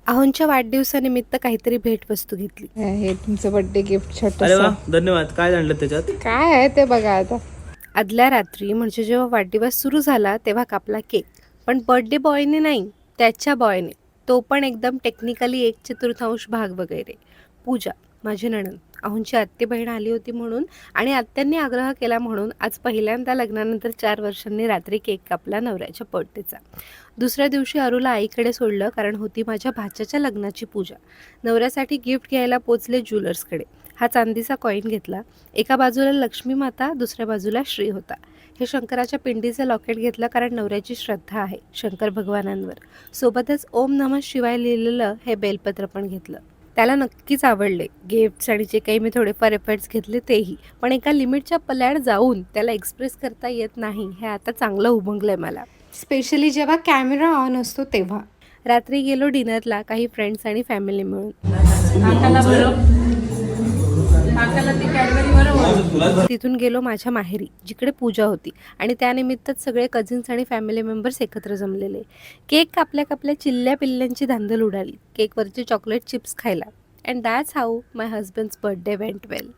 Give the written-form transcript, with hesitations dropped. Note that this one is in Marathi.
आहोंच्या वाढदिवसानिमित्त काहीतरी भेटवस्तू घेतली. हे तुमचं बर्थडे गिफ्ट अरे छोटस. वा, धन्यवाद. काय आणलं त्याच्यात? काय आहे ते बघा आता. आदल्या रात्री म्हणजे जेव्हा वाढदिवस सुरू झाला तेव्हा कापला केक, पण बर्थडे बॉयने नाही, त्याच्या बॉयने. तो पण एकदम टेक्निकली 1/4 भाग वगैरे. पूजा, माझी नणंद, आहोंची आत्ते बहीण आली होती म्हणून आणि आत्यांनी आग्रह केला म्हणून आज पहिल्यांदा लग्नानंतर 4 वर्षांनी रात्री केक कापला नवऱ्याच्या बर्थडेचा. दुसऱ्या दिवशी अरूला आईकडे सोडलं कारण होती माझ्या भाच्याच्या लग्नाची पूजा. नवऱ्यासाठी गिफ्ट घ्यायला पोचले ज्वेलर्सकडे. हा चांदीचा कॉईन घेतला. एका बाजूला लक्ष्मी माता, दुसऱ्या बाजूला श्री होता. हे शंकराच्या पिंडीचं लॉकेट घेतलं कारण नवऱ्याची श्रद्धा आहे शंकर भगवानांवर. सोबतच ओम नमः शिवाय लिहिलेलं हे बेलपत्र पण घेतलं. त्याला नक्कीच आवडले गिफ्ट्स आणि जे काही मी थोडेफार एफर्ट्स घेतले तेही, पण एका लिमिटच्या पल्याड जाऊन त्याला एक्सप्रेस करता येत नाही हे आता चांगलं उमगलंय मला, स्पेशली जेव्हा कॅमेरा ऑन असतो तेव्हा. रात्री गेलो डिनरला काही फ्रेंड्स आणि फॅमिली मिळून. तिथून गेलो माझ्या माहेरी जिकडे पूजा होती आणि त्यानिमित्तच सगळे कझिन्स आणि फॅमिली मेंबर्स एकत्र जमलेले. केक कापल्या कापल्या चिल्ल्या पिल्ल्यांची धांदल उडाली केकवरचे चॉकलेट चिप्स खायला. And that's how my husband's birthday went well.